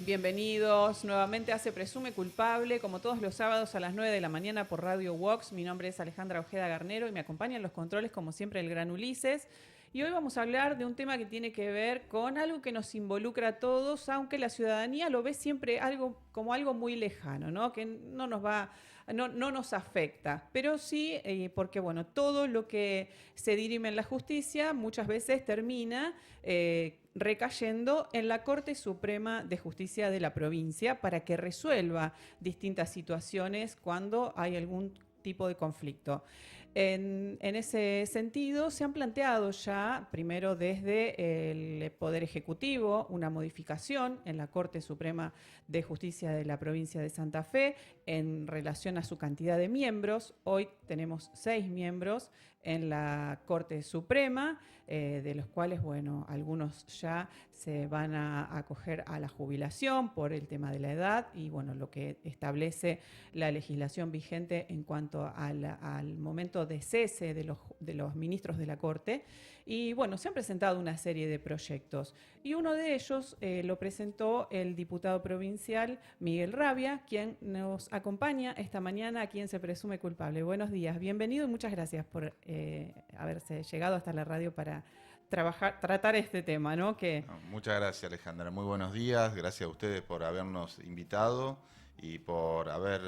Bienvenidos nuevamente a Se Presume Culpable, como todos los sábados a las 9 de la mañana por Radio Vox. Mi nombre es Alejandra Ojeda Garnero y me acompaña en los controles, como siempre, el gran Ulises. Y hoy vamos a hablar de un tema que tiene que ver con algo que nos involucra a todos, aunque la ciudadanía lo ve siempre como algo muy lejano, ¿no? Que no nos afecta, pero sí, porque bueno, todo lo que se dirime en la justicia muchas veces termina recayendo en la Corte Suprema de Justicia de la provincia para que resuelva distintas situaciones cuando hay algún tipo de conflicto. En ese sentido, se han planteado ya, primero desde el Poder Ejecutivo, una modificación en la Corte Suprema de Justicia de la provincia de Santa Fe en relación a su cantidad de miembros. Hoy tenemos 6 miembros en la Corte Suprema, de los cuales, bueno, algunos ya se van a acoger a la jubilación por el tema de la edad y, bueno, lo que establece la legislación vigente en cuanto al momento de cese de los ministros de la Corte. Y, bueno, se han presentado una serie de proyectos y uno de ellos lo presentó el diputado provincial Miguel Rabia, quien nos acompaña esta mañana aquí en Se Presume Culpable. Buenos días, bienvenido y muchas gracias por haberse llegado hasta la radio para tratar este tema, ¿no? Muchas gracias, Alejandra. Muy buenos días. Gracias a ustedes por habernos invitado y por haber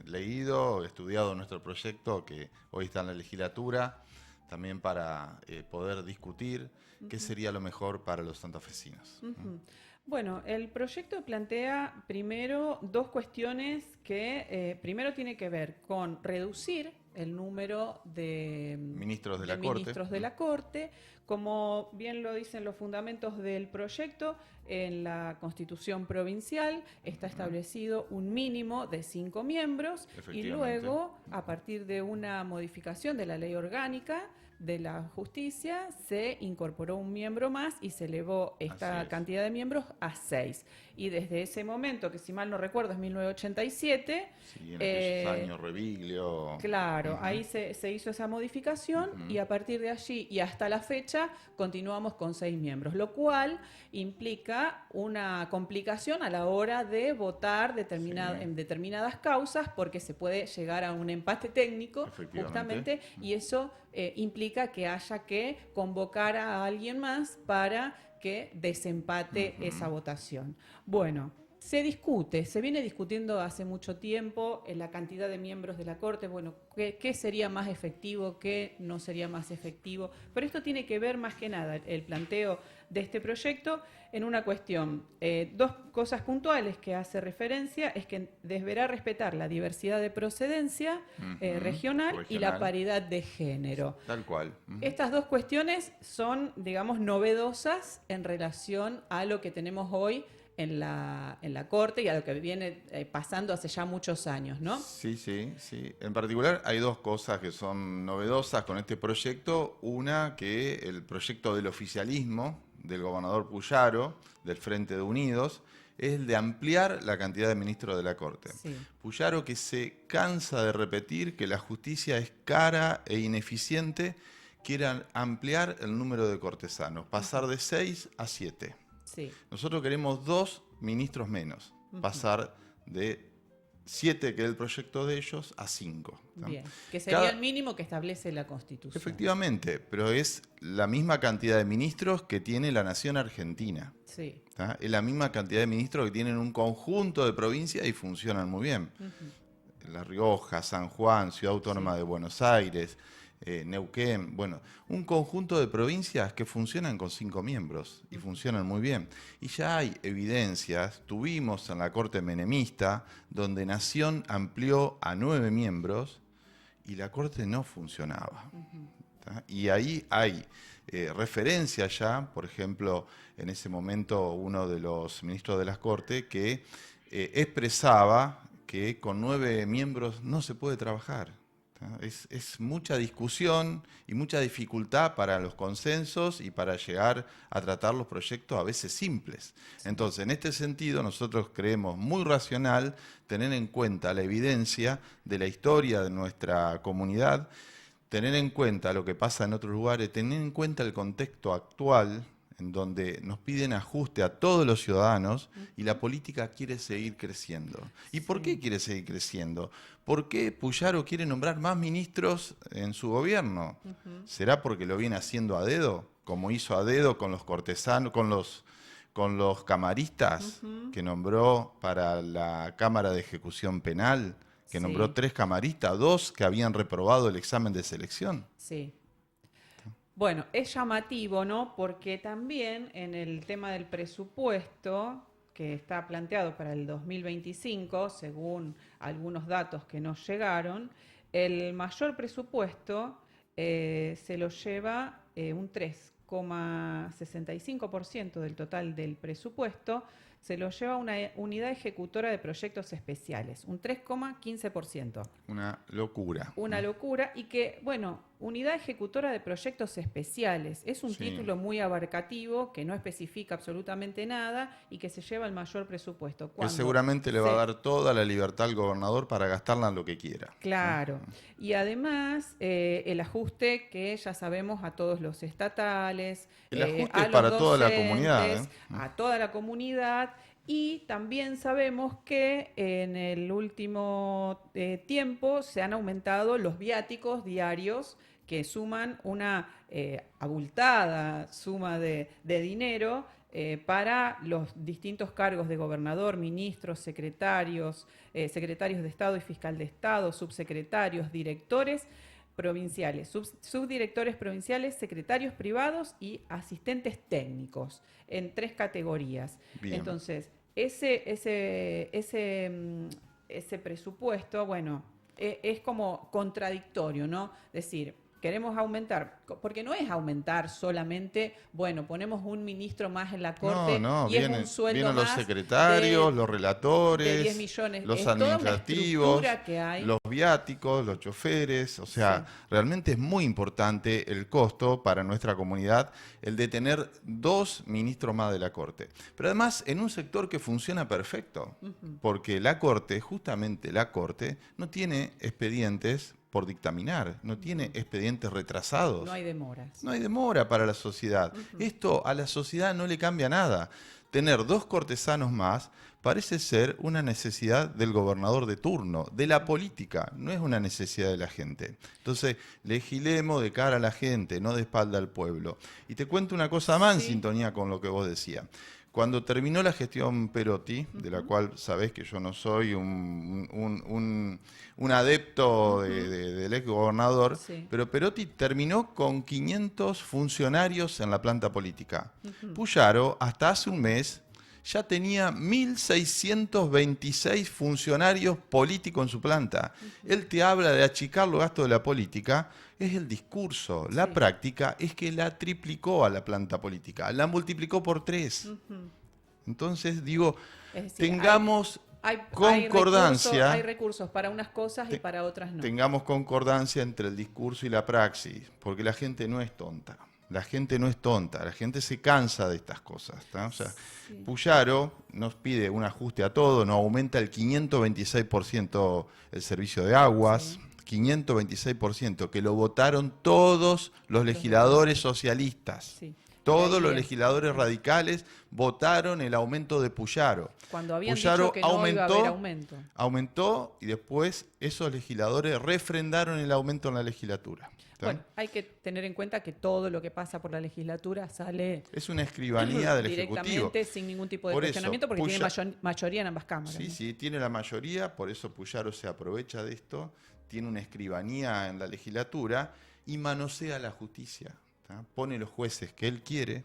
leído, estudiado nuestro proyecto que hoy está en la legislatura, también para poder discutir qué sería lo mejor para los santafesinos. Bueno, el proyecto plantea primero 2 cuestiones que primero tiene que ver con reducir el número de ministros de la Corte. Como bien lo dicen los fundamentos del proyecto, en la Constitución provincial está establecido un mínimo de 5 miembros y luego, a partir de una modificación de la ley orgánica de la justicia, se incorporó un miembro más y se elevó esta cantidad de miembros a 6. Y desde ese momento, que si mal no recuerdo es 1987... Sí, en aquellos años, Reviglio... Claro, ahí se hizo esa modificación y a partir de allí y hasta la fecha continuamos con 6 miembros, lo cual implica una complicación a la hora de votar en determinadas causas porque se puede llegar a un empate técnico justamente y eso implica que haya que convocar a alguien más para que desempate esa votación. Bueno, se viene discutiendo hace mucho tiempo la cantidad de miembros de la Corte, bueno, qué sería más efectivo, qué no sería más efectivo, pero esto tiene que ver más que nada, el planteo de este proyecto, en una cuestión. 2 cosas puntuales que hace referencia es que deberá respetar la diversidad de procedencia regional y la paridad de género. Tal cual. Estas 2 cuestiones son, digamos, novedosas en relación a lo que tenemos hoy en la Corte y a lo que viene pasando hace ya muchos años, ¿no? Sí. En particular hay 2 cosas que son novedosas con este proyecto. Una, que el proyecto del oficialismo del gobernador Puyaro, del Frente de Unidos, es el de ampliar la cantidad de ministros de la Corte. Sí. Puyaro, que se cansa de repetir que la justicia es cara e ineficiente, quiere ampliar el número de cortesanos, pasar de 6 a 7. Sí. Nosotros queremos 2 ministros menos, pasar de 7, que es el proyecto de ellos, a 5. ¿no? Bien, que sería el mínimo que establece la Constitución. Efectivamente, pero es la misma cantidad de ministros que tiene la nación argentina. Sí. ¿tá? Es la misma cantidad de ministros que tienen un conjunto de provincias y funcionan muy bien. La Rioja, San Juan, Ciudad Autónoma de Buenos Aires, Neuquén, bueno, un conjunto de provincias que funcionan con 5 miembros y funcionan muy bien. Y ya hay evidencias, tuvimos en la Corte menemista, donde Nación amplió a 9 miembros y la Corte no funcionaba. Y ahí hay referencia ya, por ejemplo, en ese momento uno de los ministros de la Corte que expresaba que con 9 miembros no se puede trabajar. Es mucha discusión y mucha dificultad para los consensos y para llegar a tratar los proyectos a veces simples. Entonces, en este sentido, nosotros creemos muy racional tener en cuenta la evidencia de la historia de nuestra comunidad, tener en cuenta lo que pasa en otros lugares, tener en cuenta el contexto actual en donde nos piden ajuste a todos los ciudadanos y la política quiere seguir creciendo. ¿Y por qué quiere seguir creciendo? ¿Por qué Puyaro quiere nombrar más ministros en su gobierno? ¿Será porque lo viene haciendo a dedo? Como hizo a dedo con los cortesanos, con los camaristas que nombró para la Cámara de Ejecución Penal, que nombró 3 camaristas, 2 que habían reprobado el examen de selección. Sí. Bueno, es llamativo, ¿no? Porque también en el tema del presupuesto que está planteado para el 2025, según algunos datos que nos llegaron, el mayor presupuesto se lo lleva un 3,65% del total del presupuesto, se lo lleva una unidad ejecutora de proyectos especiales, un 3,15%. Una locura. Una locura y que, bueno, unidad ejecutora de proyectos especiales. Es un título muy abarcativo que no especifica absolutamente nada y que se lleva el mayor presupuesto. Que seguramente le va a dar toda la libertad al gobernador para gastarla en lo que quiera. Claro. Y además el ajuste que ya sabemos a todos los estatales, el ajuste a es para los toda la docentes, comunidad. a toda la comunidad. Y también sabemos que en el último tiempo se han aumentado los viáticos diarios que suman una abultada suma de dinero para los distintos cargos de gobernador, ministros, secretarios, secretarios de Estado y fiscal de Estado, subsecretarios, directores provinciales, subdirectores provinciales, secretarios privados y asistentes técnicos en 3 categorías. Bien. Entonces, ese presupuesto, bueno, es como contradictorio, ¿no? Es decir, queremos aumentar, porque no es aumentar solamente, bueno, ponemos un ministro más en la Corte y es un sueldo vienen más los secretarios, los relatores, de 10 millones. los Es toda una administrativos, estructura que hay. los viáticos, los choferes, o sea, realmente es muy importante el costo para nuestra comunidad el de tener 2 ministros más de la Corte. Pero además en un sector que funciona perfecto, porque la Corte, justamente la Corte, no tiene expedientes por dictaminar, no tiene expedientes retrasados. No hay demoras. No hay demora para la sociedad. Esto a la sociedad no le cambia nada. Tener 2 cortesanos más parece ser una necesidad del gobernador de turno, de la política, no es una necesidad de la gente. Entonces, legislemos de cara a la gente, no de espalda al pueblo. Y te cuento una cosa más en sintonía con lo que vos decías. Cuando terminó la gestión Perotti, de la cual sabés que yo no soy un adepto del ex gobernador, pero Perotti terminó con 500 funcionarios en la planta política. Puyaro, hasta hace un mes, ya tenía 1.626 funcionarios políticos en su planta. Él te habla de achicar los gastos de la política, es el discurso. La práctica es que la triplicó a la planta política, la multiplicó por 3. Entonces, digo, es decir, tengamos concordancia. Hay recursos para unas cosas y para otras no. Tengamos concordancia entre el discurso y la praxis, porque la gente no es tonta. La gente no es tonta, la gente se cansa de estas cosas. O sea, Puyaro nos pide un ajuste a todo, nos aumenta el 526% el servicio de aguas, 526%, que lo votaron todos los legisladores socialistas. Todos los legisladores radicales votaron el aumento de Puyaro. Cuando habían dicho que no iba a haber aumento. Aumentó y después esos legisladores refrendaron el aumento en la legislatura. Bueno, hay que tener en cuenta que todo lo que pasa por la legislatura sale... Es una escribanía del directamente, Ejecutivo. Sin ningún tipo de cuestionamiento, porque tiene mayoría en ambas cámaras. Sí, sí, tiene la mayoría, por eso Puyaro se aprovecha de esto, tiene una escribanía en la legislatura y manosea la justicia. Pone los jueces que él quiere,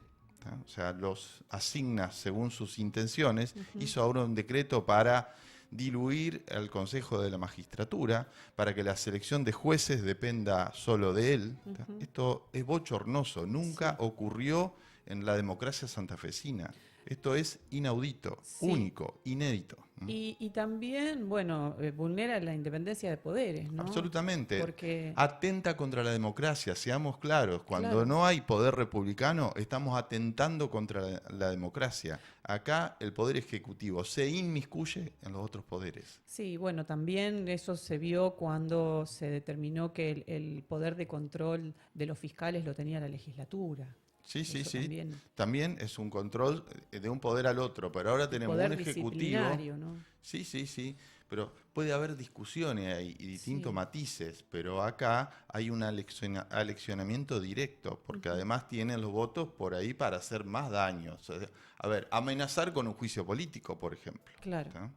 o sea, los asigna según sus intenciones, hizo ahora un decreto para diluir al Consejo de la Magistratura, para que la selección de jueces dependa solo de él. Esto es bochornoso, nunca ocurrió en la democracia santafesina. Esto es inaudito, único, inédito. Y también, bueno, vulnera la independencia de poderes, ¿no? Absolutamente. Porque... atenta contra la democracia, seamos claros. Cuando no hay poder republicano, estamos atentando contra la democracia. Acá el poder ejecutivo se inmiscuye en los otros poderes. Sí, bueno, también eso se vio cuando se determinó que el poder de control de los fiscales lo tenía la legislatura. Sí, Eso también. También es un control de un poder al otro, pero ahora tenemos Poder un ejecutivo. disciplinario, ¿no? Sí, pero puede haber discusiones y distintos Sí. matices, pero acá hay un aleccionamiento directo, porque además tienen los votos por ahí para hacer más daño. O sea, a ver, amenazar con un juicio político, por ejemplo. Claro. ¿Tá?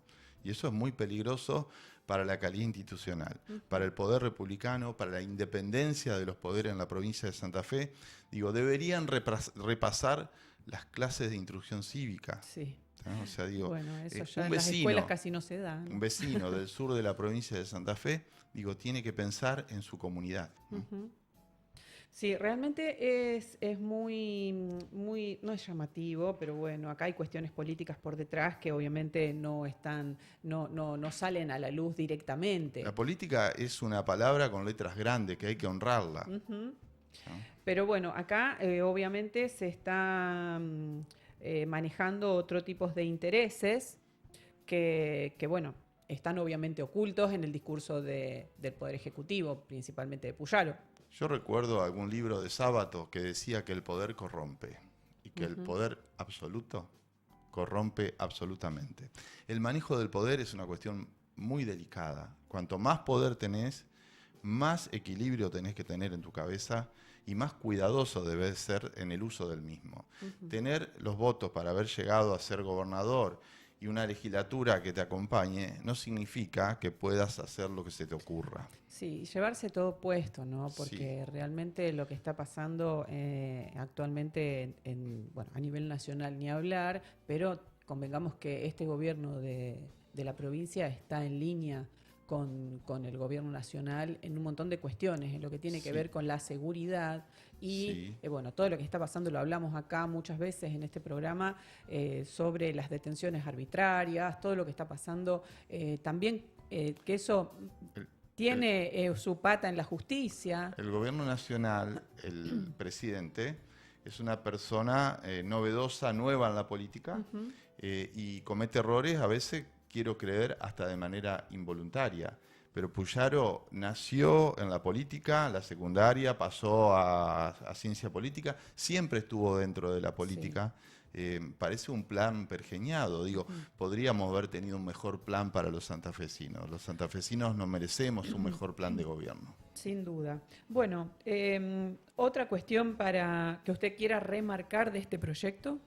Y eso es muy peligroso para la calidad institucional, para el poder republicano, para la independencia de los poderes en la provincia de Santa Fe. Digo, deberían repasar las clases de instrucción cívica. Sí. ¿Tá? O sea, digo, Bueno, eso ya un en las escuelas vecino, casi no se da, ¿no? un vecino del sur de la provincia de Santa Fe, digo, tiene que pensar en su comunidad. Ujú. Sí, realmente es muy, no es llamativo, pero bueno, acá hay cuestiones políticas por detrás que obviamente no están, no salen a la luz directamente. La política es una palabra con letras grandes que hay que honrarla. Ujú. ¿No? Pero bueno, acá obviamente se está manejando otro tipo de intereses que, bueno, están obviamente ocultos en el discurso del Poder Ejecutivo, principalmente de Puyaro. Yo recuerdo algún libro de Sábato que decía que el poder corrompe y que el poder absoluto corrompe absolutamente. El manejo del poder es una cuestión muy delicada. Cuanto más poder tenés, más equilibrio tenés que tener en tu cabeza y más cuidadoso debes ser en el uso del mismo. Tener los votos para haber llegado a ser gobernador y una legislatura que te acompañe no significa que puedas hacer lo que se te ocurra. Sí, llevarse todo puesto, ¿no? Porque Sí. realmente lo que está pasando actualmente bueno, a nivel nacional ni hablar, pero convengamos que este gobierno de la provincia está en línea con el gobierno nacional en un montón de cuestiones, en lo que tiene que Sí. ver con la seguridad y, Sí. bueno, todo lo que está pasando lo hablamos acá muchas veces en este programa sobre las detenciones arbitrarias, todo lo que está pasando también, que eso El- tiene su pata en la justicia. El gobierno nacional, el presidente, es una persona novedosa, nueva en la política y comete errores, a veces quiero creer hasta de manera involuntaria. Pero Puyaro nació en la política, la secundaria, pasó a ciencia política, siempre estuvo dentro de la política. Parece un plan pergeñado. Digo, podríamos haber tenido un mejor plan para los santafesinos. Los santafesinos no merecemos un mejor plan de gobierno. Sin duda. Bueno, otra cuestión para que usted quiera remarcar de este proyecto.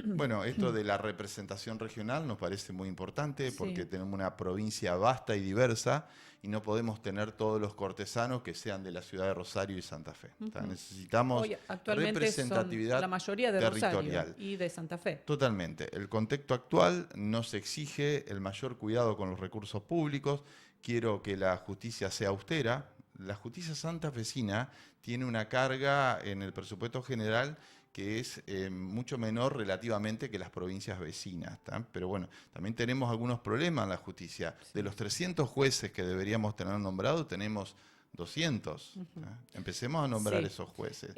Bueno, esto de la representación regional nos parece muy importante porque Sí. tenemos una provincia vasta y diversa y no podemos tener todos los cortesanos que sean de la ciudad de Rosario y Santa Fe. Necesitamos Hoy actualmente son representatividad la mayoría de territorial. Rosario y de Santa Fe. Totalmente. El contexto actual nos exige el mayor cuidado con los recursos públicos. Quiero que la justicia sea austera. La justicia santafesina tiene una carga en el presupuesto general que es mucho menor relativamente que las provincias vecinas. ¿Tá? Pero bueno, también tenemos algunos problemas en la justicia. Sí. De los 300 jueces que deberíamos tener nombrados, tenemos 200. ¿Tá? Empecemos a nombrar Sí. esos jueces.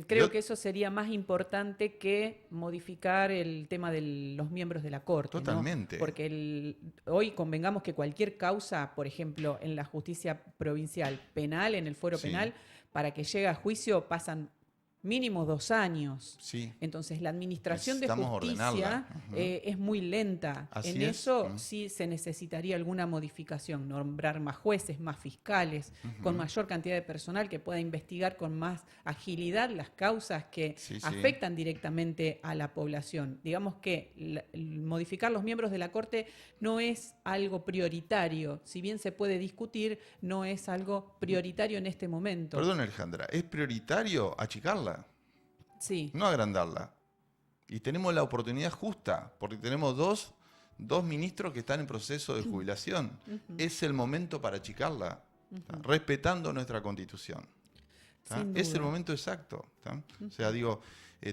Creo que eso sería más importante que modificar el tema de los miembros de la Corte. Totalmente. ¿No? Porque hoy convengamos que cualquier causa, por ejemplo, en la justicia provincial penal, en el fuero Sí. penal, para que llegue a juicio pasan mínimo 2 años. Sí. Entonces, la administración de Necesitamos justicia ordenarla. Ujú. es muy lenta. Así En es. eso sí se necesitaría alguna modificación, nombrar más jueces, más fiscales, con mayor cantidad de personal que pueda investigar con más agilidad las causas que Sí. afectan directamente a la población. Digamos que modificar los miembros de la Corte no es algo prioritario. Si bien se puede discutir, no es algo prioritario en este momento. Perdón, Alejandra, es prioritario achicarla, Sí. no agrandarla. Y tenemos la oportunidad justa, porque tenemos dos ministros que están en proceso de jubilación. Es el momento para achicarla, ¿tá? Respetando nuestra Constitución. ¿Tá? Sin Es el duda. momento exacto. ¿Tá? O sea, digo,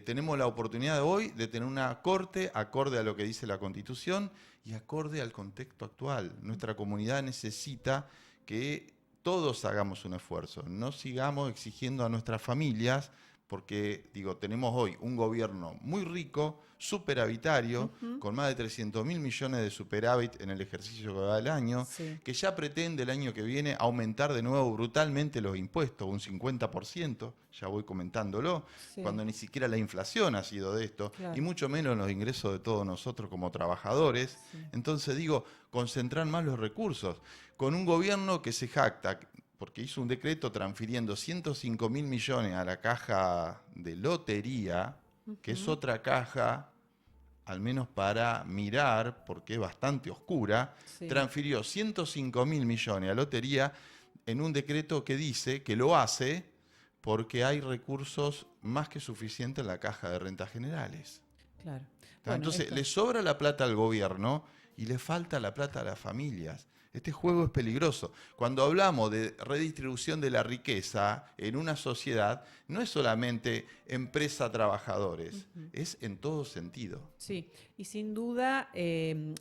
tenemos la oportunidad de hoy de tener una corte acorde a lo que dice la Constitución y acorde al contexto actual. Nuestra comunidad necesita que todos hagamos un esfuerzo, no sigamos exigiendo a nuestras familias porque digo, tenemos hoy un gobierno muy rico, superavitario, con más de 300.000 millones de superávit en el ejercicio que va del año, Sí. que ya pretende el año que viene aumentar de nuevo brutalmente los impuestos, un 50%, ya voy comentándolo, Sí. cuando ni siquiera la inflación ha sido de esto, Claro. y mucho menos los ingresos de todos nosotros como trabajadores. Sí. Entonces digo, concentrar más los recursos, con un gobierno que se jacta, porque hizo un decreto transfiriendo 105.000 millones a la caja de lotería, que es otra caja, al menos para mirar, porque es bastante oscura, Sí. transfirió 105.000 millones a lotería en un decreto que dice que lo hace porque hay recursos más que suficientes en la caja de rentas generales. Claro. Entonces, esto- le sobra la plata al gobierno y le falta la plata a las familias. Este juego es peligroso. Cuando hablamos de redistribución de la riqueza en una sociedad, no es solamente empresa-trabajadores, es en todo sentido. Sí, y sin duda,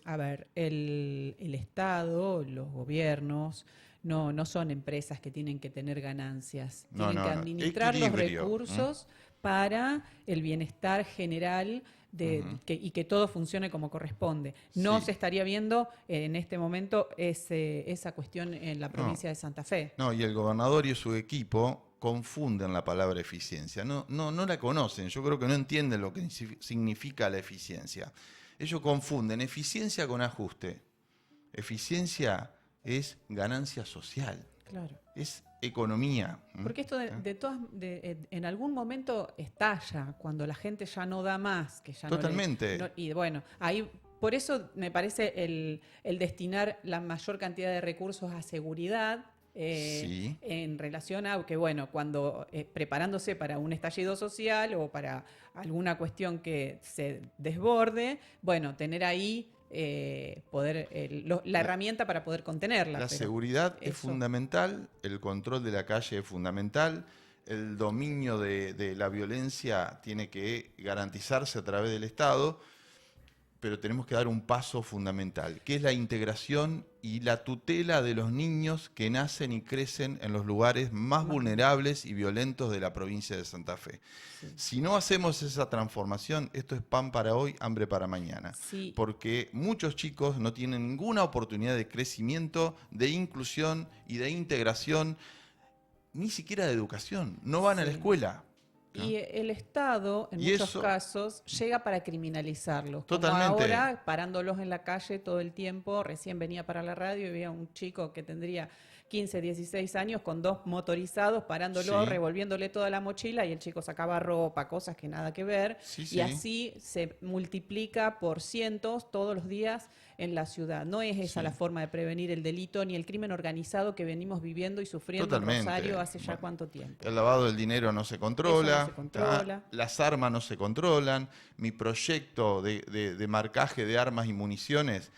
a ver, el Estado, los gobiernos, no son empresas que tienen que tener ganancias, No, tienen que no, no. administrar los Equilibrio. recursos para el bienestar general y que todo funcione como corresponde. No Sí. se estaría viendo en este momento esa cuestión en la provincia de Santa Fe. No, y el gobernador y su equipo confunden la palabra eficiencia. No la conocen. Yo creo que no entienden lo que significa la eficiencia. Ellos confunden eficiencia con ajuste. Eficiencia es ganancia social, Claro. es economía. Porque esto en algún momento estalla, cuando la gente ya no da más, que ya Totalmente. y bueno, ahí por eso me parece el destinar la mayor cantidad de recursos a seguridad. Sí. En relación a que, bueno, cuando preparándose para un estallido social o para alguna cuestión que se desborde, bueno, tener ahí la herramienta para poder contenerla. La pero seguridad es eso- fundamental, el control de la calle es fundamental, el dominio de la violencia tiene que garantizarse a través del Estado, pero tenemos que dar un paso fundamental, que es la integración y la tutela de los niños que nacen y crecen en los lugares más vulnerables y violentos de la provincia de Santa Fe. Sí. Si no hacemos esa transformación, esto es pan para hoy, hambre para mañana. Sí. Porque muchos chicos no tienen ninguna oportunidad de crecimiento, de inclusión y de integración, ni siquiera de educación. No van a la Sí. escuela. Y el Estado, en Y muchos eso- casos, llega para criminalizarlos. Totalmente. Como ahora, parándolos en la calle todo el tiempo. Recién venía para la radio y veía un chico que tendría 15, 16 años con 2 motorizados parándolo, Sí. revolviéndole toda la mochila y el chico sacaba ropa, cosas que nada que ver. Sí, Y sí. así se multiplica por cientos todos los días en la ciudad. No es esa Sí. la forma de prevenir el delito ni el crimen organizado que venimos viviendo y sufriendo Totalmente. en Rosario hace ya Bueno, cuánto tiempo. El lavado del dinero no se controla, Eso no se controla. las armas no se controlan, mi proyecto de marcaje de armas y municiones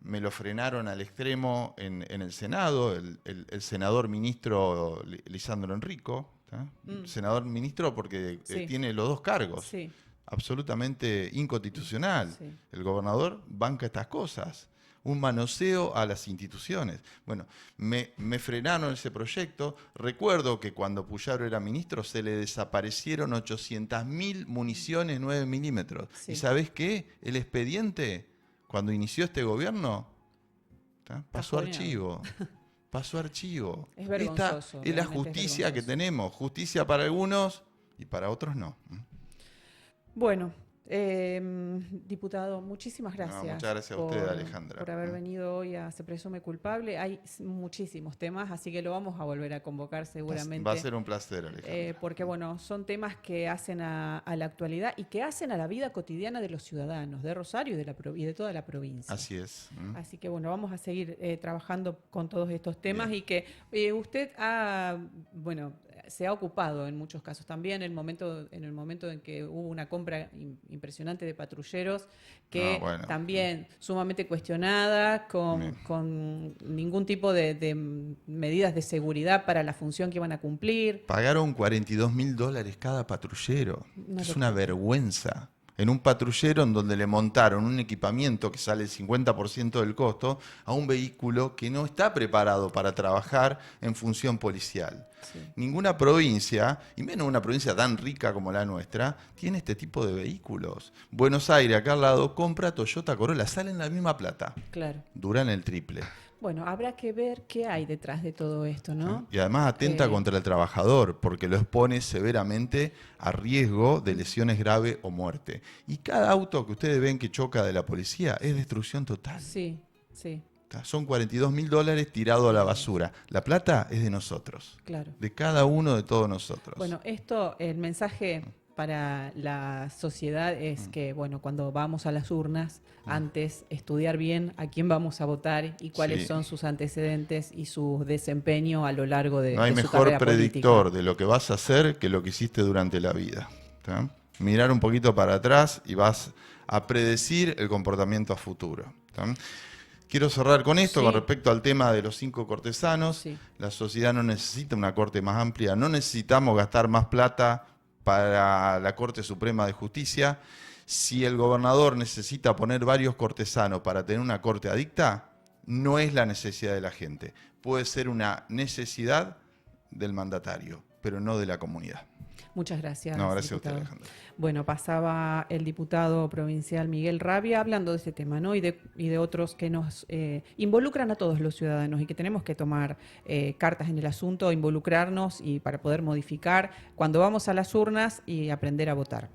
me lo frenaron al extremo en el Senado, el senador ministro Lisandro Enrico, ¿tá? Senador ministro porque Sí. tiene los dos cargos, Sí. absolutamente inconstitucional. Sí. El gobernador banca estas cosas. Un manoseo a las instituciones. Bueno, me frenaron ese proyecto. Recuerdo que cuando Puyaro era ministro se le desaparecieron 800.000 municiones 9 milímetros. Sí. ¿Y sabés qué? El expediente, cuando inició este gobierno, pasó Cajoneado. archivo. Pasó archivo. Es vergonzoso, Esta es la realmente es justicia que vergonzoso. tenemos. Justicia para algunos y para otros no. Bueno, diputado, muchísimas gracias. muchas gracias a usted, Alejandra. Por haber venido hoy a Se Presume Culpable. Hay muchísimos temas, así que lo vamos a volver a convocar seguramente. Va a ser un placer, Alejandra. Porque, bueno, son temas que hacen a la actualidad y que hacen a la vida cotidiana de los ciudadanos de Rosario y de toda la provincia. Así es. Así que bueno, vamos a seguir trabajando con todos estos temas Bien. y que usted se ha ocupado en muchos casos también en el momento en que hubo una compra impresionante de patrulleros que bueno. también sumamente cuestionada Bien. con ningún tipo de medidas de seguridad para la función que iban a cumplir. Pagaron $42.000 cada patrullero. Una Es una vergüenza. En un patrullero en donde le montaron un equipamiento que sale el 50% del costo a un vehículo que no está preparado para trabajar en función policial. Sí. Ninguna provincia, y menos una provincia tan rica como la nuestra, tiene este tipo de vehículos. Buenos Aires, acá al lado, compra Toyota Corolla, salen la misma plata, Claro. duran el triple. Bueno, habrá que ver qué hay detrás de todo esto, ¿no? Y además atenta contra el trabajador, porque lo expone severamente a riesgo de lesiones graves o muerte. Y cada auto que ustedes ven que choca de la policía es destrucción total. Sí, sí, Son $42.000 tirados a la basura. La plata es de nosotros, claro. de cada uno de todos nosotros. Bueno, esto, el mensaje para la sociedad es que, bueno, cuando vamos a las urnas, antes estudiar bien a quién vamos a votar y cuáles Sí. son sus antecedentes y su desempeño a lo largo de, No hay de su mejor carrera predictor política. de lo que vas a hacer que lo que hiciste durante la vida. ¿Tá? Mirar un poquito para atrás y vas a predecir el comportamiento a futuro. ¿Tá? Quiero cerrar con esto, Sí. con respecto al tema de los 5 cortesanos. Sí. La sociedad no necesita una corte más amplia, no necesitamos gastar más plata para la Corte Suprema de Justicia. Si el gobernador necesita poner varios cortesanos para tener una corte adicta, no es la necesidad de la gente. Puede ser una necesidad del mandatario, pero no de la comunidad. Muchas gracias. No, gracias a usted, diputado. Alejandro. Bueno, pasaba el diputado provincial Miguel Rabia hablando de este tema, ¿no? Y de otros que nos involucran a todos los ciudadanos y que tenemos que tomar cartas en el asunto, involucrarnos y para poder modificar cuando vamos a las urnas y aprender a votar.